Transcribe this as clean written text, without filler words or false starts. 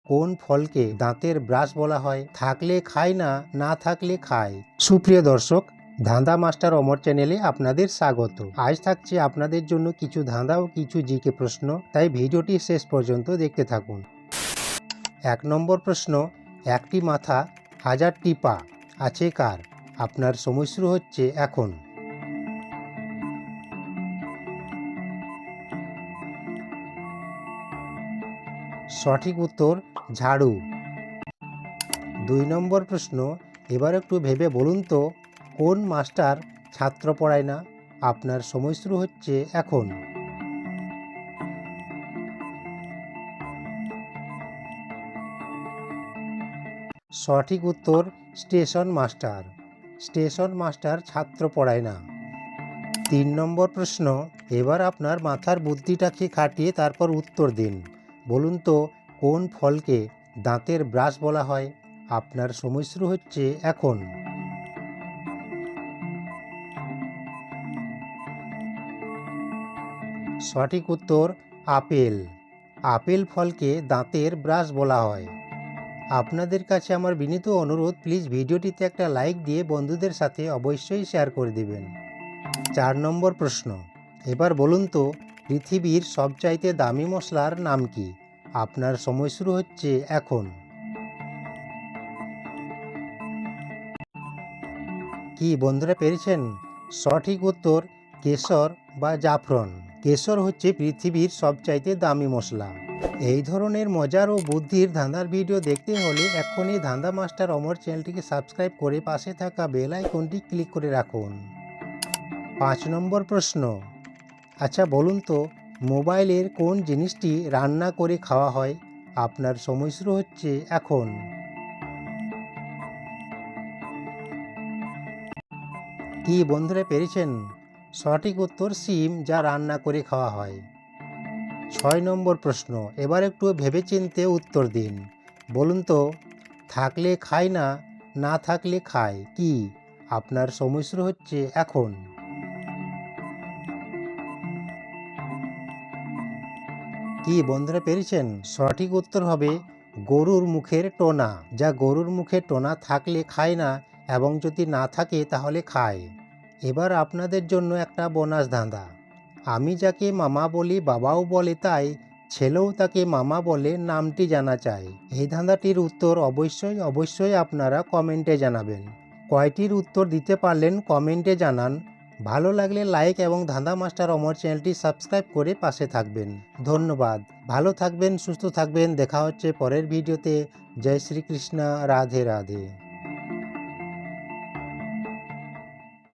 কোন ফলকে দাঁতের ব্রাশ বলা হয়? থাকলে খায় না, না থাকলে খায়। সুপ্রিয় দর্শক, ধাঁধা মাস্টার অমর চ্যানেলে আপনাদের স্বাগত। আজ থাকছে আপনাদের জন্য কিছু ধাঁধা ও কিছু জিকে প্রশ্ন, তাই ভিডিওটি শেষ পর্যন্ত দেখতে থাকুন। 1 নম্বর প্রশ্ন, একটি মাথা হাজারটি পা আছে কার? আপনার সময় শুরু হচ্ছে এখন। সঠিক উত্তর ঝাড়ু। 2 নম্বর প্রশ্ন, এবার একটু ভেবে বলুন তো কোন মাস্টার ছাত্র পড়ায় না? আপনার সময় শুরু হচ্ছে এখন। সঠিক উত্তর স্টেশন মাস্টার। স্টেশন মাস্টার ছাত্র পড়ায় না। 3 নম্বর প্রশ্ন, এবার আপনার মাথার বুদ্ধিটাকে খাটিয়ে তারপর উত্তর দিন। বলুন তো কোন ফলকে দাঁতের ব্রাশ বলা হয়? আপনার সময় শুরু হচ্ছে এখন। সঠিক উত্তর আপেল। আপেল ফলকে দাঁতের ব্রাশ বলা হয়। আপনাদের কাছে আমার বিনীত অনুরোধ, প্লিজ ভিডিওটিতে একটা লাইক দিয়ে বন্ধুদের সাথে অবশ্যই শেয়ার করে দিবেন। 4 নম্বর প্রশ্ন, এবার বলুন তো পৃথিবীর সবচাইতে দামি মশলার নাম কি? আপনার সময় শুরু হচ্ছে এখন। কি বন্ধুরা পেরেছেন? সঠিক উত্তর কেশর বা জাফরান। কেশর হচ্ছে পৃথিবীর সবচাইতে দামি মশলা। এই ধরনের মজার ও বুদ্ধির ধাঁধার ভিডিও দেখতে হলে এখনই ধাঁধা মাস্টার অমর চ্যানেলটিকে সাবস্ক্রাইব করে পাশে থাকা বেল আইকনটি ক্লিক করে রাখুন। 5 নম্বর প্রশ্ন, আচ্ছা বলুন তো মোবাইলের কোন জিনিসটি রান্না করে খাওয়া হয়? আপনার সময় শুরু হচ্ছে এখন। কি বন্ধুরা পেরেছেন? সঠিক উত্তর সিম, যা রান্না করে খাওয়া হয়। 6 নম্বর প্রশ্ন, এবার একটু ভেবেচিন্তে উত্তর দিন। বলুন তো থাকলে খায় না, না থাকলে খায় কি? আপনার সময় শুরু হচ্ছে এখন। কি বন্ধুরা পেরেছেন? সঠিক উত্তর হবে গরুর মুখের টোনা, যা গরুর মুখে টোনা থাকলে খায় না এবং যদি না থাকে তাহলে খায়। এবার আপনাদের জন্য একটা বোনাস ধাঁধা। আমি যাকে মামা বলি বাবাও বলে, তাই ছেলেও তাকে মামা বলে, নামটি জানা চাই। এই ধাঁধাটির উত্তর অবশ্যই আপনারা কমেন্টে জানাবেন। কয়টির উত্তর দিতে পারলেন কমেন্টে জানান। ভালো লাগলে লাইক এবং ধাঁধা মাস্টার অমর চ্যানেলটি সাবস্ক্রাইব করে পাশে থাকবেন। ধন্যবাদ। ভালো থাকবেন, সুস্থ থাকবেন। দেখা হচ্ছে পরের ভিডিওতে। জয় শ্রীকৃষ্ণ। রাধে রাধে।